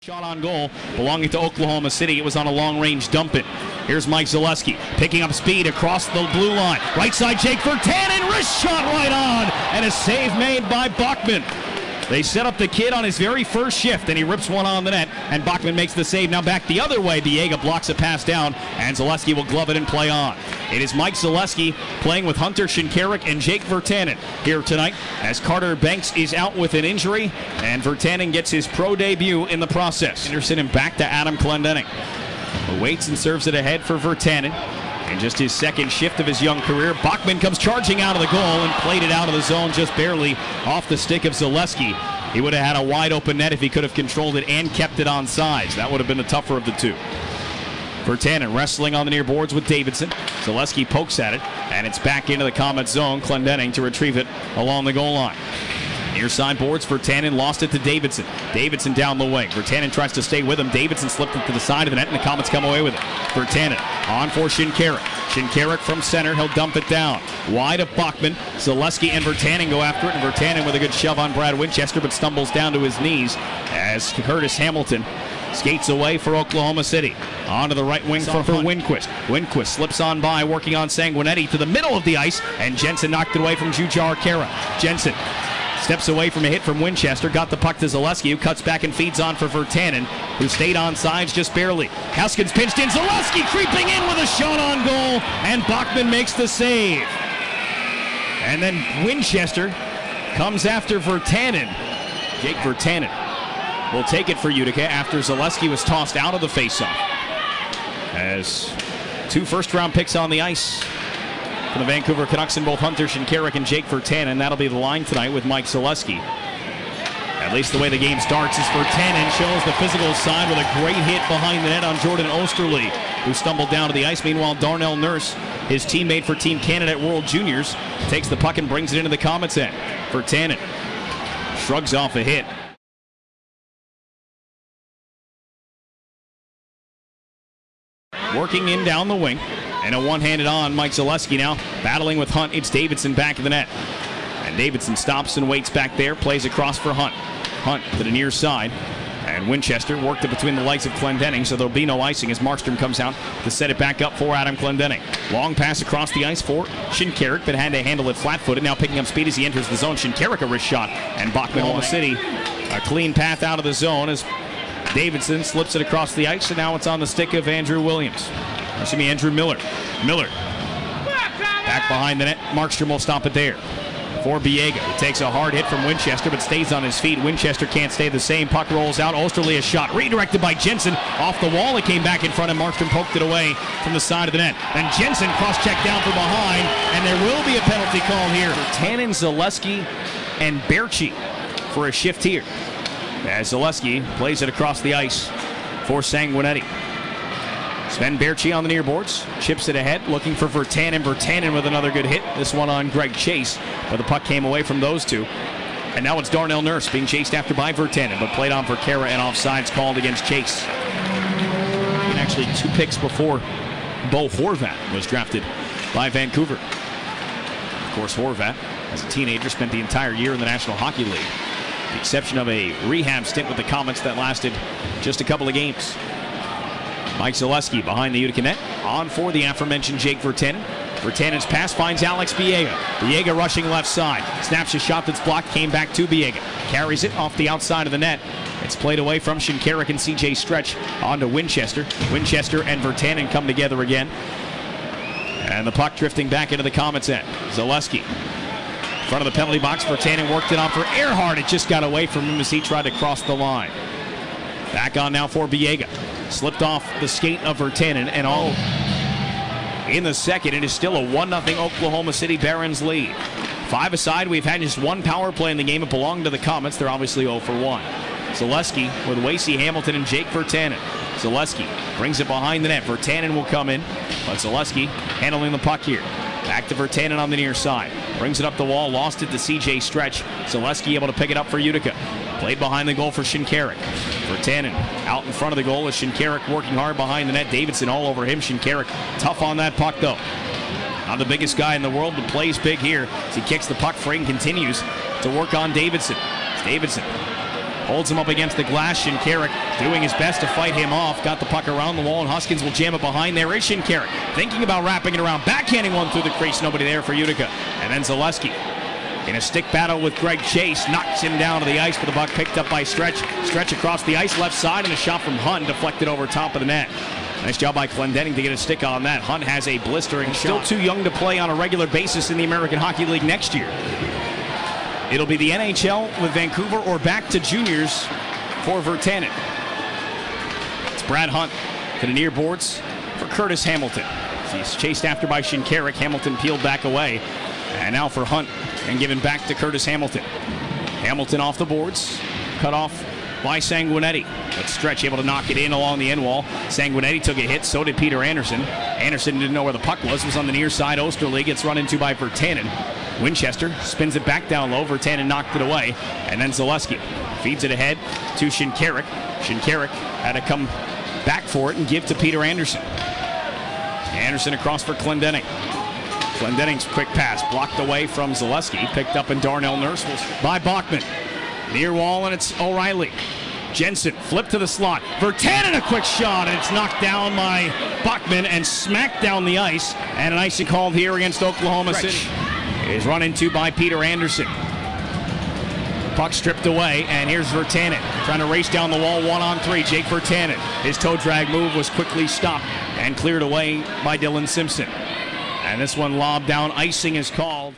Shot on goal belonging to Oklahoma City. It was on a long-range dump it. Here's Mike Zaleski picking up speed across the blue line. Right side, Jake Virtanen, wrist shot right on, and a save made by Bachman. They set up the kid on his very first shift, and he rips one on the net, and Bachman makes the save. Now back the other way, Biega blocks a pass down, and Zaleski will glove it and play on. It is Mike Zaleski playing with Hunter Shinkarik and Jake Virtanen here tonight, as Carter Banks is out with an injury, and Virtanen gets his pro debut in the process. Anderson and back to Adam Clendening, who waits and serves it ahead for Virtanen. In just his second shift of his young career, Bachman comes charging out of the goal and played it out of the zone just barely off the stick of Zaleski. He would have had a wide open net if he could have controlled it and kept it on sides. That would have been the tougher of the two. Virtanen wrestling on the near boards with Davidson. Zaleski pokes at it, and it's back into the Comet zone. Clendening to retrieve it along the goal line. Near side boards, Virtanen lost it to Davidson. Davidson down the wing. Virtanen tries to stay with him. Davidson slipped it to the side of the net, and the Comets come away with it. Virtanen on for Shinkarik. Shinkarik from center. He'll dump it down. Wide of Bachman. Zaleski and Virtanen go after it, and Virtanen with a good shove on Brad Winchester, but stumbles down to his knees as Curtis Hamilton skates away for Oklahoma City. Onto the right wing for Winquist. Winquist slips on by, working on Sanguinetti to the middle of the ice, and Jensen knocked it away from Jujhar Khaira. Jensen steps away from a hit from Winchester, got the puck to Zaleski, who cuts back and feeds on for Virtanen, who stayed on sides just barely. Haskins pinched in, Zaleski creeping in with a shot on goal, and Bachman makes the save. And then Winchester comes after Virtanen. Jake Virtanen will take it for Utica after Zaleski was tossed out of the faceoff. As two first-round picks on the ice for the Vancouver Canucks in both Hunter Shinkarik and Jake Virtanen. That'll be the line tonight with Mike Zaleski. At least the way the game starts is Virtanen shows the physical side with a great hit behind the net on Jordan Osterley, who stumbled down to the ice. Meanwhile, Darnell Nurse, his teammate for Team Canada at World Juniors, takes the puck and brings it into the Comets' end. Virtanen shrugs off a hit. Working in down the wing. And a one-handed on Mike Zaleski now, battling with Hunt. It's Davidson back of the net. And Davidson stops and waits back there, plays across for Hunt. Hunt to the near side. And Winchester worked it between the legs of Clendening, so there'll be no icing as Markstrom comes out to set it back up for Adam Clendening. Long pass across the ice for Shinkarik, but had to handle it flat-footed. Now picking up speed as he enters the zone. Shinkarik a wrist shot, and Bachman Oklahoma City a clean path out of the zone as Davidson slips it across the ice, and now it's on the stick of Andrew Miller. Miller back behind the net. Markstrom will stop it there for Biega. He takes a hard hit from Winchester, but stays on his feet. Winchester can't stay the same. Puck rolls out. Osterley a shot redirected by Jensen off the wall. It came back in front, and Markstrom poked it away from the side of the net. And Jensen cross-checked down from behind, and there will be a penalty call here. Virtanen, Zaleski, and Berchi for a shift here, as Zaleski plays it across the ice for Sanguinetti. Sven Berchi on the near boards, chips it ahead, looking for Virtanen. Virtanen with another good hit. This one on Greg Chase, but the puck came away from those two. And now it's Darnell Nurse being chased after by Virtanen, but played on for Khaira, and offsides called against Chase. And actually 2 picks before Bo Horvat was drafted by Vancouver. Of course, Horvat, as a teenager, spent the entire year in the National Hockey League, with the exception of a rehab stint with the Comets that lasted just a couple of games. Mike Zaleski behind the Utica net, on for the aforementioned Jake Virtanen. Virtanen's pass finds Alex Biega. Biega rushing left side. Snaps a shot that's blocked, came back to Biega. Carries it off the outside of the net. It's played away from Shinkarik and CJ Stretch onto Winchester. Winchester and Virtanen come together again. And the puck drifting back into the Comets' end. Zaleski in front of the penalty box. Virtanen worked it on for Earhart. It just got away from him as he tried to cross the line. Back on now for Biega. Slipped off the skate of Virtanen, and all in the second. It is still a 1-0 Oklahoma City Barons lead. 5 aside, we've had just 1 power play in the game. It belonged to the Comets. They're obviously 0 for 1. Zaleski with Wacey Hamilton and Jake Virtanen. Zaleski brings it behind the net. Virtanen will come in, but Zaleski handling the puck here. Back to Virtanen on the near side. Brings it up the wall, lost it to CJ Stretch. Zaleski able to pick it up for Utica. Played behind the goal for Shinkarik. Virtanen out in front of the goal as Shinkarik working hard behind the net. Davidson all over him. Shinkarik tough on that puck though. Not the biggest guy in the world, but plays big here as he kicks the puck free and continues to work on Davidson. Davidson Holds him up against the glass. Shinkarik doing his best to fight him off. Got the puck around the wall, and Huskins will jam it behind. There is Shinkarik. Thinking about wrapping it around. Backhanding one through the crease. Nobody there for Utica. And then Zaleski in a stick battle with Greg Chase. Knocks him down to the ice, but the puck picked up by Stretch. Stretch across the ice left side, and a shot from Hunt deflected over top of the net. Nice job by Clendenning to get a stick on that. Hunt has a blistering shot. Still too young to play on a regular basis in the American Hockey League next year. It'll be the NHL with Vancouver or back to juniors for Virtanen. It's Brad Hunt to the near boards for Curtis Hamilton. He's chased after by Shinkarik. Hamilton peeled back away. And now for Hunt and given back to Curtis Hamilton. Hamilton off the boards. Cut off by Sanguinetti. But Stretch able to knock it in along the end wall. Sanguinetti took a hit, so did Peter Anderson. Anderson didn't know where the puck was. It was on the near side. Osterley gets run into by Virtanen. Winchester spins it back down low. Virtanen knocked it away. And then Zaleski feeds it ahead to Shinkarik. Shinkarik had to come back for it and give to Peter Anderson. Anderson across for Clendenning. Clendenning's quick pass blocked away from Zaleski. Picked up in Darnell Nurse by Bachman. Near wall, and it's O'Reilly. Jensen flipped to the slot. Virtanen a quick shot, and it's knocked down by Bachman and smacked down the ice. And an icing called here against Oklahoma City. Is run into by Peter Anderson. Puck stripped away, and here's Virtanen trying to race down the wall 1-on-3. Jake Virtanen. His toe drag move was quickly stopped and cleared away by Dylan Simpson. And this one lobbed down. Icing is called.